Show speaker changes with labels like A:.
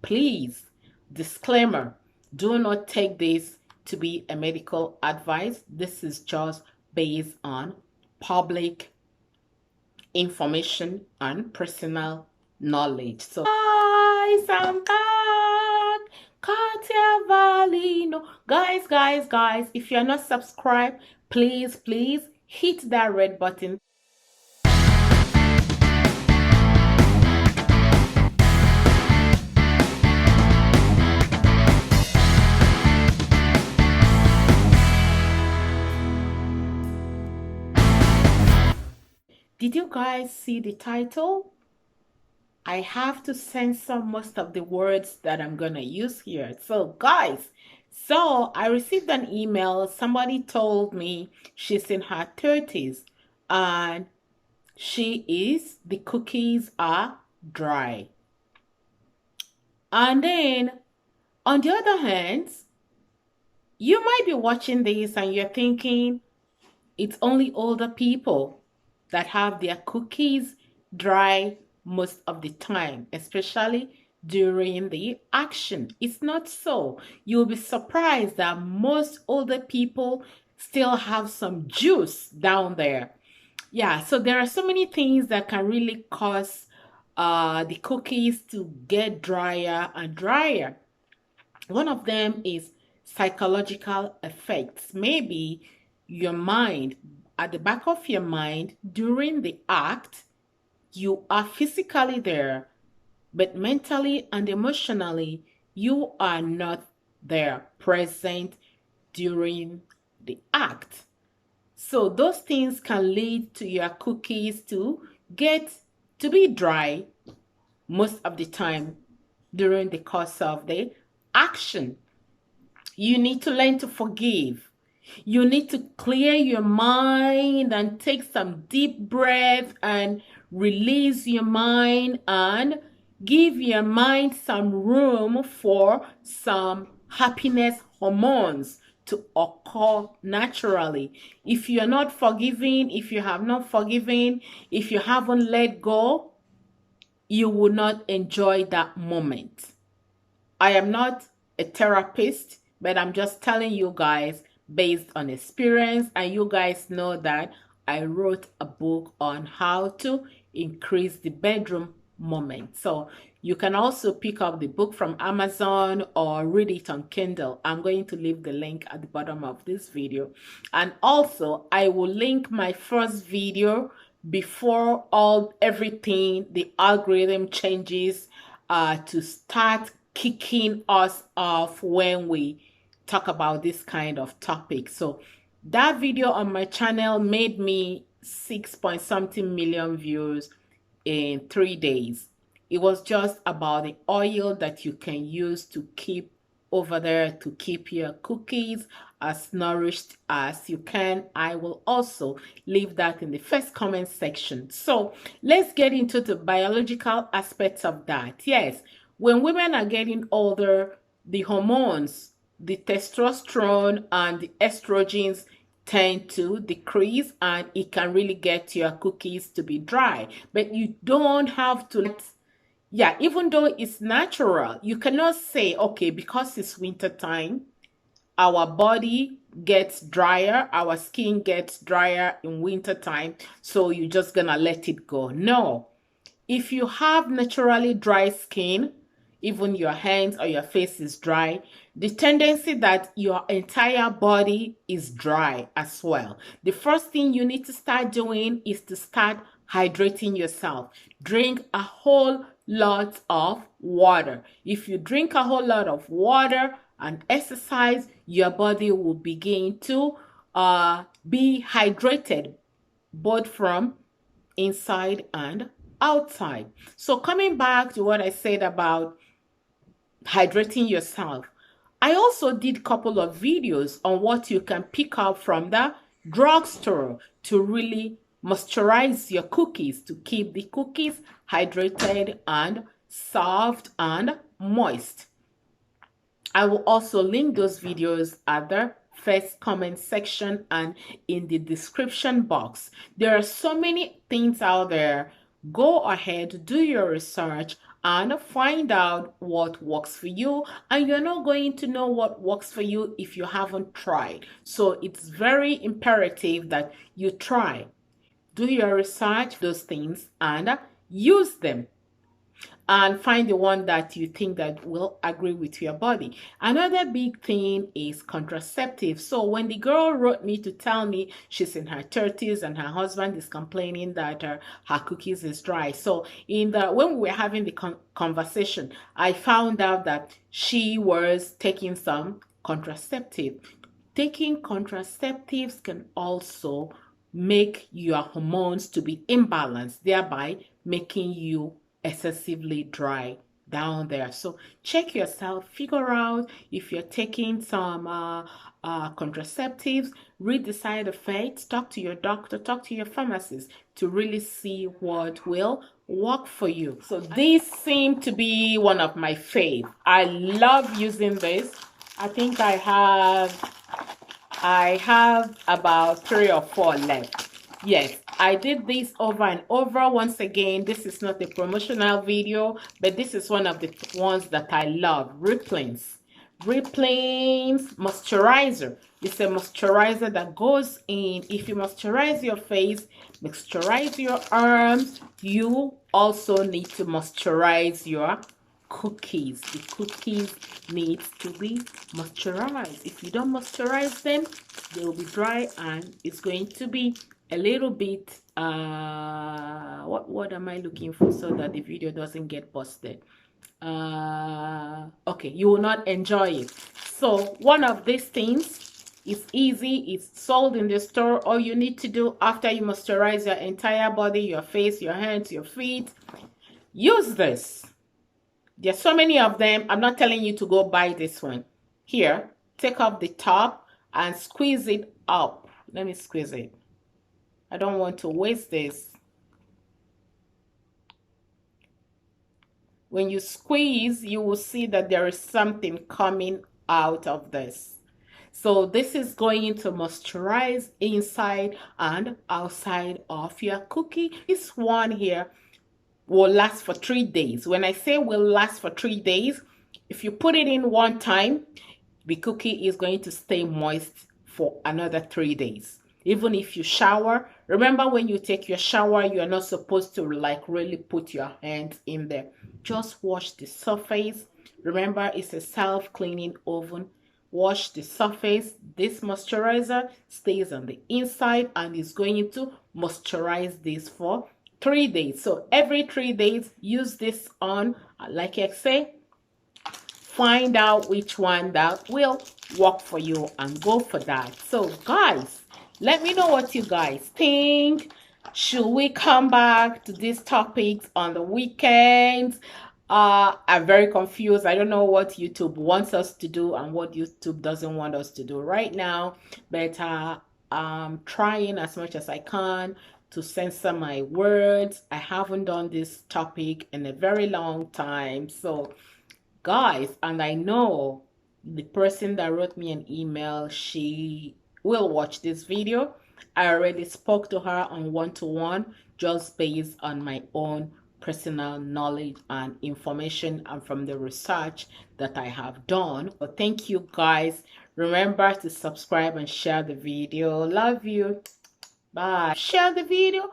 A: please, disclaimer, do not take this to be a medical advice. This is just based on public information and personal knowledge. So guys, I'm back. Katia Valino. Guys, if you're not subscribed, please hit that red button. Did you guys see the title? I have to censor most of the words that I'm gonna use here. So guys, I received an email. Somebody told me she's in her 30s and the cookies are dry. And then on the other hand, you might be watching this and you're thinking it's only older people that have their cookies dry most of the time, especially during the action. It's not so. You'll be surprised that most older people still have some juice down there. Yeah, so there are so many things that can really cause the cookies to get drier and drier. One of them is psychological effects. Maybe your mind, at the back of your mind, during the act, you are physically there, but mentally and emotionally, you are not there, present during the act. So those things can lead to your cookies to be dry most of the time during the course of the action. You need to learn to forgive. You need to clear your mind and take some deep breath and release your mind and give your mind some room for some happiness hormones to occur naturally. If you're not forgiving, if you have not forgiven, if you haven't let go, you will not enjoy that moment. I am not a therapist, but I'm just telling you guys based on experience, and you guys know that I wrote a book on how to increase the bedroom moment. So you can also pick up the book from Amazon or read it on Kindle. I'm going to leave the link at the bottom of this video. And also I will link my first video before everything, the algorithm changes to start kicking us off when we talk about this kind of topic. So that video on my channel made me 6-point-something million views in 3 days. It was just about the oil that you can use to keep over there to keep your cookies as nourished as you can. I will also leave that in the first comment section. So let's get into the biological aspects of that. Yes, when women are getting older, the hormones, the testosterone and the estrogens tend to decrease, and it can really get your cookies to be dry. But you don't have to even though it's natural, you cannot say, okay, because it's winter time, our body gets drier, our skin gets drier in winter time, so you're just gonna let it go. No. If you have naturally dry skin, even your hands or your face is dry, the tendency that your entire body is dry as well. The first thing you need to start doing is to start hydrating yourself. Drink a whole lot of water. If you drink a whole lot of water and exercise, your body will begin to be hydrated, both from inside and outside. So coming back to what I said about hydrating yourself, I also did a couple of videos on what you can pick up from the drugstore to really moisturize your cookies, to keep the cookies hydrated and soft and moist. I will also link those videos at the first comment section and in the description box. There are so many things out there. Go ahead, do your research, and find out what works for you. And you're not going to know what works for you if you haven't tried. So it's very imperative that you try. Do your research, those things, and use them, and find the one that you think that will agree with your body. Another big thing is contraceptive. So when the girl wrote me to tell me she's in her 30s and her husband is complaining that her cookies is dry. So when we were having the conversation, I found out that she was taking some contraceptive. Taking contraceptives can also make your hormones to be imbalanced, thereby making you excessively dry down there. So check yourself, figure out if you're taking some contraceptives, read the side effects, talk to your doctor, talk to your pharmacist to really see what will work for you. So these seem to be one of my fave. I love using this. I think I have about 3 or 4 left. Yes, I did this over and over. Once again, this is not a promotional video, but this is one of the ones that I love. Riplin's moisturizer. It's a moisturizer that goes in. If you moisturize your face, moisturize your arms, you also need to moisturize your cookies. The cookies need to be moisturized. If you don't moisturize them, they will be dry, and it's going to be a little bit what word am I looking for so that the video doesn't get busted? Okay, you will not enjoy it. So one of these things is easy. It's sold in the store. All you need to do after you moisturize your entire body, your face, your hands, your feet, use this. There's so many of them. I'm not telling you to go buy this one. Here, take off the top and squeeze it up. Let me squeeze it. I don't want to waste this. When you squeeze, you will see that there is something coming out of this. So this is going to moisturize inside and outside of your cookie. This one here will last for 3 days. When I say will last for 3 days, if you put it in one time, the cookie is going to stay moist for another 3 days. Even if you shower, remember when you take your shower, you're not supposed to like really put your hands in there. Just wash the surface. Remember, it's a self-cleaning oven. Wash the surface. This moisturizer stays on the inside and is going to moisturize this for 3 days. So every 3 days, use this on, like I say, find out which one that will work for you and go for that. So guys, let me know what you guys think. Should we come back to these topics on the weekends? I'm very confused. I don't know what YouTube wants us to do and what YouTube doesn't want us to do right now, but I'm trying as much as I can to censor my words. I haven't done this topic in a very long time. So guys, and I know the person that wrote me an email, she will watch this video. I already spoke to her on one-to-one just based on my own personal knowledge and information and from the research that I have done. But thank you guys. Remember to subscribe and share the video. Love you. Bye. Share the video.